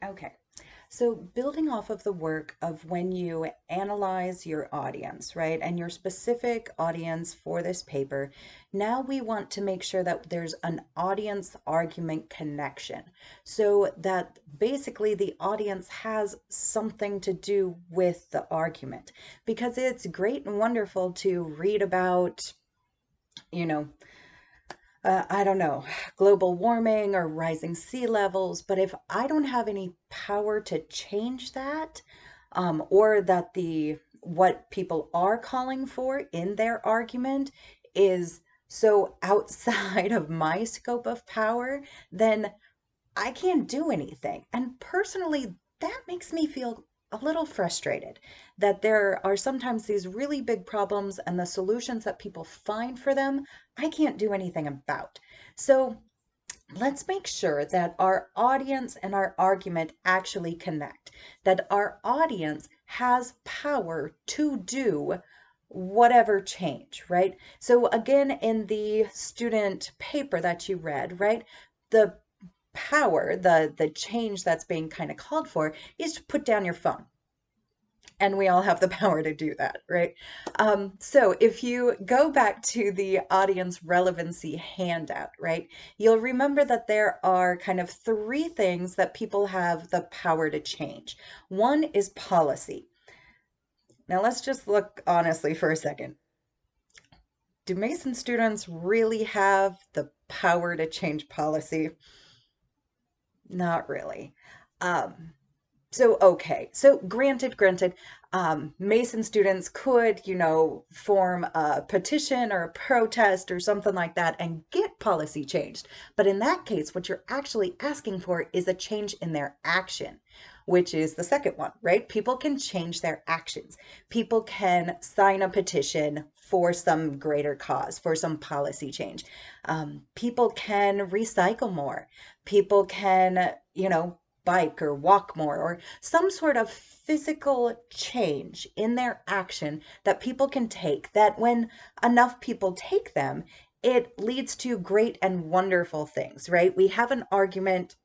Okay. So, building off of the work of when you analyze your audience, right, and your specific audience for this paper, now we want to make sure that there's an audience argument connection so that basically the audience has something to do with the argument. Because it's great and wonderful to read about, you know, I don't know, global warming or rising sea levels. But if I don't have any power to change that, or that the what people are calling for in their argument is so outside of my scope of power, then I can't do anything. And personally, that makes me feel a little frustrated that there are sometimes these really big problems and the solutions that people find for them, I can't do anything about. So let's make sure that our audience and our argument actually connect, that our audience has power to do whatever change, right? So again, in the student paper that you read, right? The power, the change that's being kind of called for is to put down your phone. And we all have the power to do that, right? So if you go back to the audience relevancy handout, right, you'll remember that there are kind of three things that people have the power to change. One is policy. Now let's just look honestly for a second. Do Mason students really have the power to change policy? Not really. Um, So granted, Mason students could, form a petition or a protest or something like that and get policy changed. But in that case, what you're actually asking for is a change in their action, which is the second one, right? People can change their actions. People can sign a petition for some greater cause, for some policy change. People can recycle more. People can, bike or walk more, or some sort of physical change in their action that people can take, that when enough people take them, it leads to great and wonderful things, right? We have an argument,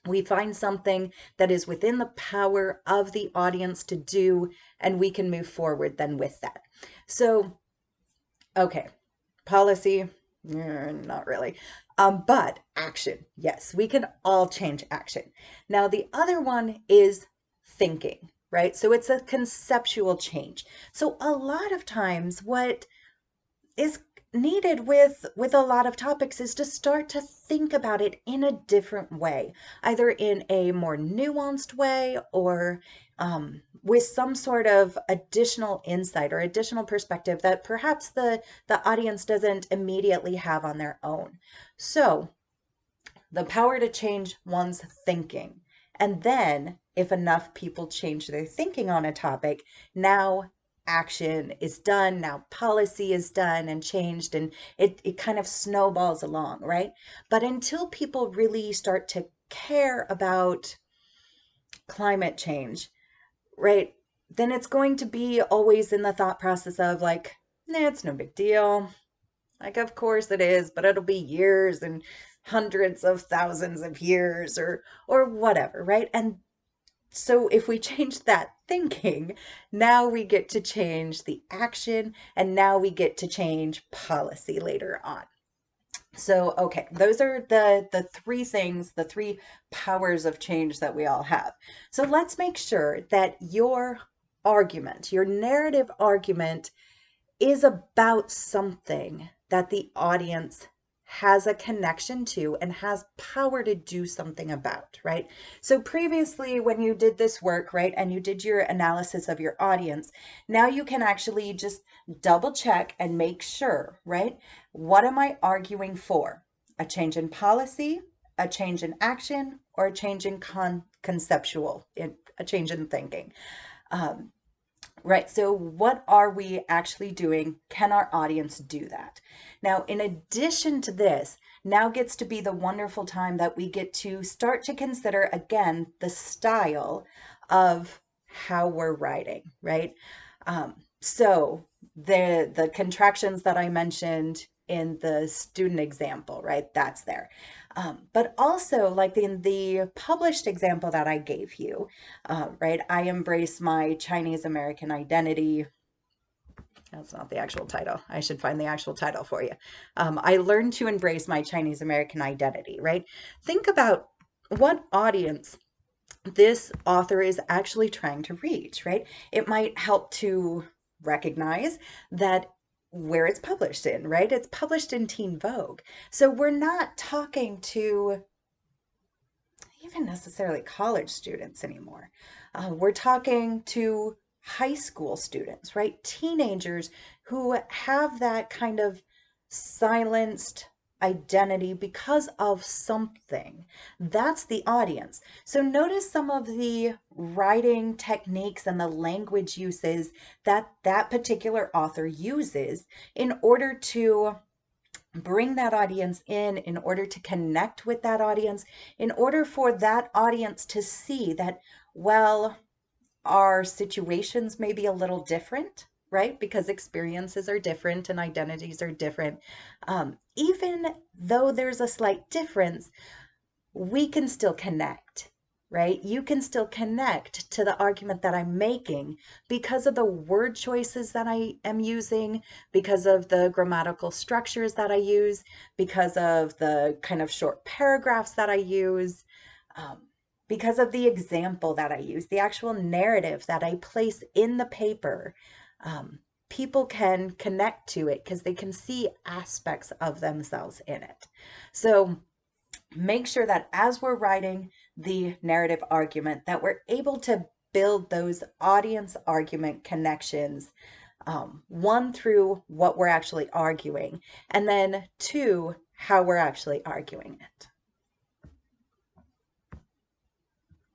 we find something that is within the power of the audience to do, and we can move forward then with that. So, okay, policy, not really. But action, yes, we can all change action. Now, the other one is thinking, right? So it's a conceptual change. So a lot of times, what is needed with a lot of topics is to start to think about it in a different way, either in a more nuanced way or with some sort of additional insight or additional perspective that perhaps the audience doesn't immediately have on their own. So the power to change one's thinking. And then, if enough people change their thinking on a topic, now action is done, now policy is done and changed, and it kind of snowballs along, right? But until people really start to care about climate change, right, then it's going to be always in the thought process of like, nah, it's no big deal. Like, of course it is, but it'll be years and hundreds of thousands of years or whatever, right? And so if we change that thinking, now we get to change the action and now we get to change policy later on. So, okay, those are the three things, the three powers of change that we all have. So let's make sure that your argument, your narrative argument is about something that the audience has a connection to and has power to do something about, right? So previously, when you did this work, right, and you did your analysis of your audience, now you can actually just double check and make sure, right? What am I arguing for? A change in policy, a change in action, or a change in conceptual, a change in thinking? Um, Right. So, what are we actually doing? Can our audience do that? Now, in addition to this, now gets to be the wonderful time that we get to start to consider again the style of how we're writing, right? So, the contractions that I mentioned in the student example, right? That's there. But also, like in the published example that I gave you, right? I embrace my Chinese American identity. That's not the actual title. I should find the actual title for you. I learned to embrace my Chinese American identity, right? Think about what audience this author is actually trying to reach, right? It might help to recognize that where it's published in, right? It's published in Teen Vogue. So we're not talking to even necessarily college students anymore. We're talking to high school students, right? Teenagers who have that kind of silenced identity because of something. That's the audience. So notice some of the writing techniques and the language uses that that particular author uses in order to bring that audience in order to connect with that audience, in order for that audience to see that, well, our situations may be a little different, right? Because experiences are different and identities are different. Even though there's a slight difference, we can still connect, right? You can still connect to the argument that I'm making because of the word choices that I am using, because of the grammatical structures that I use, because of the kind of short paragraphs that I use, um, because of the example that I use, the actual narrative that I place in the paper. People can connect to it because they can see aspects of themselves in it. So, make sure that as we're writing the narrative argument that we're able to build those audience argument connections, one, through what we're actually arguing, and then two, how we're actually arguing it.